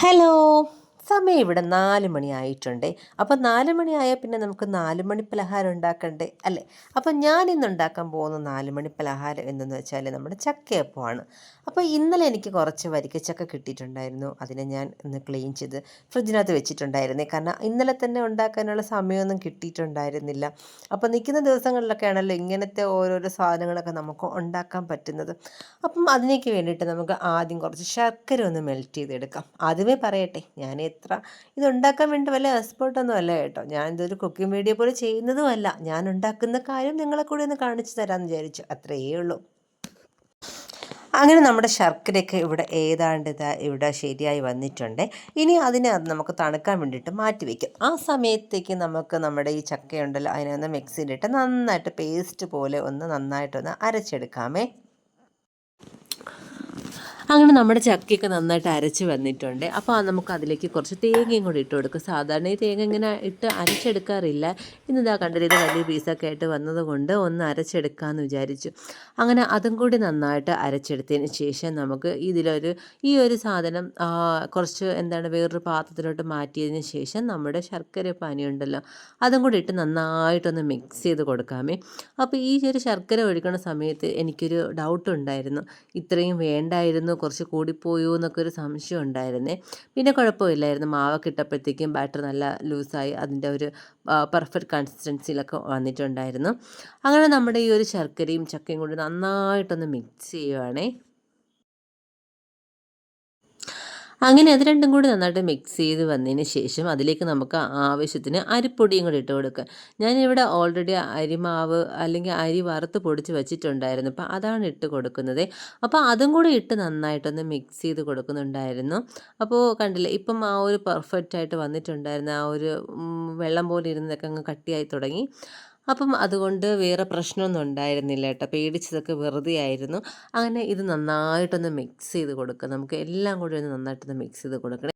Hello, സമയം ഇവിടെ 4 മണിയായിട്ടുണ്ട്. അപ്പോൾ 4 മണിയായാൽ പിന്നെ നമുക്ക് 4 മണി പലഹാരം ഉണ്ടാക്കണ്ടേ അല്ലേ? അപ്പോൾ ഞാനിന്ന് ഉണ്ടാക്കാൻ പോകുന്ന 4 മണി പലഹാരം എന്തെന്ന് വെച്ചാൽ നമ്മുടെ ചക്കയപ്പമാണ്. അപ്പോൾ ഇന്നലെ എനിക്ക് കുറച്ച് വരിക്കച്ചക്ക കിട്ടിയിട്ടുണ്ടായിരുന്നു. അതിനെ ഞാൻ ഇന്ന് ക്ലീൻ ചെയ്ത് ഫ്രിഡ്ജിനകത്ത് വെച്ചിട്ടുണ്ടായിരുന്നേ. കാരണം ഇന്നലെ തന്നെ ഉണ്ടാക്കാനുള്ള സമയമൊന്നും കിട്ടിയിട്ടുണ്ടായിരുന്നില്ല. അപ്പോൾ നിൽക്കുന്ന ദിവസങ്ങളിലൊക്കെ ആണല്ലോ ഇങ്ങനത്തെ ഓരോരോ സാധനങ്ങളൊക്കെ നമുക്ക് ഉണ്ടാക്കാൻ പറ്റുന്നത്. അപ്പം അതിലേക്ക് വേണ്ടിയിട്ട് നമുക്ക് ആദ്യം കുറച്ച് ശർക്കര ഒന്ന് മെൽറ്റ് ചെയ്തെടുക്കാം. ആദ്യമേ പറയട്ടെ, ഞാൻ ഇതുണ്ടാക്കാൻ വേണ്ടി വല്ല എക്സ്പേർട്ടൊന്നും അല്ല കേട്ടോ. ഞാൻ ഇതൊരു കുക്കിംഗ് വീഡിയോ പോലെ ചെയ്യുന്നതുമല്ല. ഞാൻ ഉണ്ടാക്കുന്ന കാര്യം നിങ്ങളെ കൂടി ഒന്ന് കാണിച്ചു തരാമെന്ന് വിചാരിച്ചു, അത്രയേ ഉള്ളൂ. അങ്ങനെ നമ്മുടെ ശർക്കരയൊക്കെ ഇവിടെ ശരിയായി വന്നിട്ടുണ്ട്. ഇനി അതിനെ നമുക്ക് തണുക്കാൻ വേണ്ടിയിട്ട് മാറ്റി വയ്ക്കും. ആ സമയത്തേക്ക് നമുക്ക് നമ്മുടെ ഈ ചക്കയുണ്ടല്ലോ അതിനൊന്ന് മിക്സിയിലിട്ട് നന്നായിട്ട് പേസ്റ്റ് പോലെ നന്നായിട്ടൊന്ന് അരച്ചെടുക്കാമേ. അങ്ങനെ നമ്മുടെ ചക്കയൊക്കെ നന്നായിട്ട് അരച്ച് വന്നിട്ടുണ്ട്. അപ്പോൾ നമുക്ക് അതിലേക്ക് കുറച്ച് തേങ്ങയും കൂടി ഇട്ട് കൊടുക്കും. സാധാരണ ഈ തേങ്ങ ഇങ്ങനെ ഇട്ട് അരച്ചെടുക്കാറില്ല. ഇന്നിതാ കണ്ടില്ല, ഇത് വലിയ പീസൊക്കെ ആയിട്ട് വന്നതുകൊണ്ട് ഒന്ന് അരച്ചെടുക്കാമെന്ന് വിചാരിച്ചു. അങ്ങനെ അതും കൂടി നന്നായിട്ട് അരച്ചെടുത്തതിന് ശേഷം നമുക്ക് ഈ ഒരു സാധനം കുറച്ച് വേറൊരു പാത്രത്തിലോട്ട് മാറ്റിയതിന് ശേഷം നമ്മുടെ ശർക്കര പാനിയുണ്ടല്ലോ അതും കൂടി ഇട്ട് നന്നായിട്ടൊന്ന് മിക്സ് ചെയ്ത് കൊടുക്കാമേ. അപ്പോൾ ഈ ഒരു ശർക്കര ഒഴിക്കുന്ന സമയത്ത് എനിക്കൊരു ഡൗട്ട് ഉണ്ടായിരുന്നു, ഇത്രയും വേണ്ടായിരുന്നു, കുറച്ച് കൂടിപ്പോയോ എന്നൊക്കെ ഒരു സംശയം ഉണ്ടായിരുന്നേ. പിന്നെ കുഴപ്പമില്ലായിരുന്നു, മാവൊക്കെ ഇട്ടപ്പോഴത്തേക്കും ബാറ്റർ നല്ല ലൂസായി അതിൻ്റെ ഒരു പെർഫെക്റ്റ് കൺസിസ്റ്റൻസിയിലൊക്കെ വന്നിട്ടുണ്ടായിരുന്നു. അങ്ങനെ നമ്മുടെ ഈ ഒരു ശർക്കരയും ചക്കയും കൂടി നന്നായിട്ടൊന്ന് മിക്സ് ചെയ്യുവാണേ. അങ്ങനെ അത് രണ്ടും കൂടി നന്നായിട്ട് മിക്സ് ചെയ്ത് വന്നതിന് ശേഷം അതിലേക്ക് നമുക്ക് ആവശ്യത്തിന് അരിപ്പൊടിയും കൂടി ഇട്ട് കൊടുക്കുക. ഞാനിവിടെ ഓൾറെഡി അരിമാവ് അല്ലെങ്കിൽ അരി വറുത്ത് പൊടിച്ച് വെച്ചിട്ടുണ്ടായിരുന്നു. അപ്പോൾ അതാണ് ഇട്ട് കൊടുക്കുന്നത്. അപ്പോൾ അതും കൂടി ഇട്ട് നന്നായിട്ടൊന്ന് മിക്സ് ചെയ്ത് കൊടുക്കുന്നുണ്ടായിരുന്നു. അപ്പോൾ കണ്ടില്ലേ, ഇപ്പം ആ ഒരു പെർഫെക്റ്റ് ആയിട്ട് വന്നിട്ടുണ്ടായിരുന്നു. ആ ഒരു വെള്ളം പോലെ ഇരുന്നതൊക്കെ അങ്ങ് കട്ടിയായി തുടങ്ങി. അപ്പം അതുകൊണ്ട് വേറെ പ്രശ്നമൊന്നും ഉണ്ടായിരുന്നില്ല കേട്ടോ, പേടിച്ചതൊക്കെ വെറുതെ ആയിരുന്നു. അങ്ങനെ ഇത് നന്നായിട്ടൊന്ന് മിക്സ് ചെയ്ത് കൊടുക്കുക. നമുക്ക് എല്ലാം കൂടി ഒന്ന് നന്നായിട്ടൊന്ന് മിക്സ് ചെയ്ത് കൊടുക്കണം.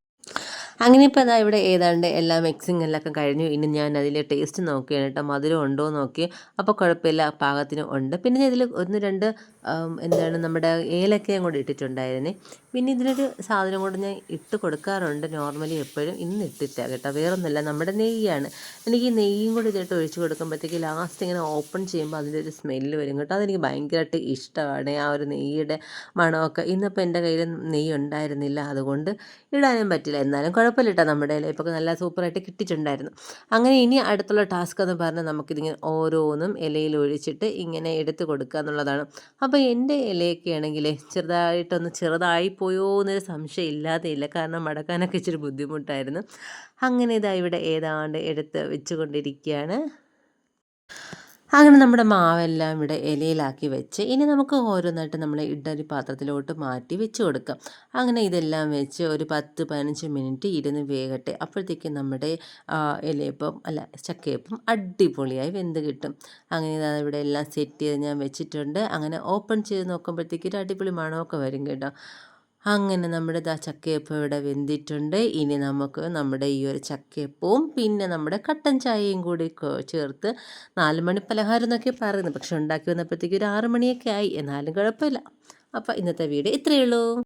അങ്ങനെ ഇപ്പോൾ അതാ ഇവിടെ ഏതാണ്ട് എല്ലാ മിക്സിങ് എല്ലാം കഴിഞ്ഞു. ഇനി ഞാൻ അതിൽ ടേസ്റ്റ് നോക്കിയാണ് കേട്ടോ, മധുരം ഉണ്ടോ എന്ന് നോക്കി. അപ്പോൾ കുഴപ്പമില്ല, പാകത്തിന് ഉണ്ട്. പിന്നെ ഞാൻ ഇതിൽ 1-2 നമ്മുടെ ഏലക്കയും കൂടി ഇട്ടിട്ടുണ്ടായിരുന്നേ. പിന്നെ ഇതിനൊരു സാധനം കൂടെ ഞാൻ ഇട്ട് കൊടുക്കാറുണ്ട് നോർമലി എപ്പോഴും. ഇന്ന് ഇട്ടില്ല കേട്ടോ, വേറൊന്നുമില്ല, നമ്മുടെ നെയ്യാണ്. എനിക്ക് ഈ നെയ്യും കൂടി ഇതിട്ട് ഒഴിച്ച് കൊടുക്കുമ്പോഴത്തേക്ക് ലാസ്റ്റ് ഇങ്ങനെ ഓപ്പൺ ചെയ്യുമ്പോൾ അതിൻ്റെ ഒരു സ്മെല്ല് വരും കേട്ടോ. അതെനിക്ക് ഭയങ്കരമായിട്ട് ഇഷ്ടമാണ്, ആ ഒരു നെയ്യുടെ മണമൊക്കെ. ഇന്നിപ്പോൾ എൻ്റെ കയ്യിൽ നെയ്യ് ഉണ്ടായിരുന്നില്ല, അതുകൊണ്ട് ഇടാനും പറ്റില്ല. എന്നാലും കുഴപ്പമില്ല കേട്ടോ, നമ്മുടെ ഇലയൊക്കെ നല്ല സൂപ്പറായിട്ട് കിട്ടിയിട്ടുണ്ടായിരുന്നു. അങ്ങനെ ഇനി അടുത്തുള്ള ടാസ്ക് എന്ന് പറഞ്ഞാൽ നമുക്കിതിങ്ങനെ ഓരോന്നും ഇലയിൽ ഒഴിച്ചിട്ട് ഇങ്ങനെ എടുത്ത് കൊടുക്കുക എന്നുള്ളതാണ്. അപ്പോൾ എൻ്റെ ഇലയൊക്കെ ആണെങ്കിൽ ചെറുതായി പോയോ എന്നൊരു സംശയം ഇല്ലാതെയില്ല, കാരണം മടക്കാനൊക്കെ ഇച്ചിരി ബുദ്ധിമുട്ടായിരുന്നു. അങ്ങനെ ഇതാ ഇവിടെ ഏതാണ്ട് എടുത്ത് വെച്ചുകൊണ്ടിരിക്കുകയാണ്. അങ്ങനെ നമ്മുടെ മാവെല്ലാം ഇവിടെ ഇലയിലാക്കി വെച്ച് ഇനി നമുക്ക് ഓരോന്നായിട്ട് നമ്മൾ ഇഡ്ഡലി പാത്രത്തിലോട്ട് മാറ്റി വെച്ച് കൊടുക്കാം. അങ്ങനെ ഇതെല്ലാം വെച്ച് ഒരു 10-15 മിനിറ്റ് ഇരുന്ന് വേകട്ടെ. അപ്പോഴത്തേക്കും നമ്മുടെ ചക്കയപ്പം അടിപൊളിയായി വെന്ത് കിട്ടും. അങ്ങനെ ഇതാണ് ഇവിടെ എല്ലാം സെറ്റ് ചെയ്ത് ഞാൻ വെച്ചിട്ടുണ്ട്. അങ്ങനെ ഓപ്പൺ ചെയ്ത് നോക്കുമ്പോഴത്തേക്ക് ഒരു അടിപൊളി മണമൊക്കെ വരും കേട്ടോ. അങ്ങനെ നമ്മുടെ ചക്കയപ്പം ഇവിടെ വെന്തിട്ടുണ്ട്. ഇനി നമുക്ക് നമ്മുടെ ഈ ഒരു ചക്കയപ്പവും പിന്നെ നമ്മുടെ കട്ടൻ ചായയും കൂടി ചേർത്ത് 4 മണി പലഹാരം എന്നൊക്കെ പറയുന്നത്, പക്ഷെ ഉണ്ടാക്കി വന്നപ്പോഴത്തേക്ക് ഒരു 6 മണിയൊക്കെ ആയി. എന്നാലും കുഴപ്പമില്ല. അപ്പോൾ ഇന്നത്തെ വീഡിയോ ഇത്രയേ ഉള്ളൂ.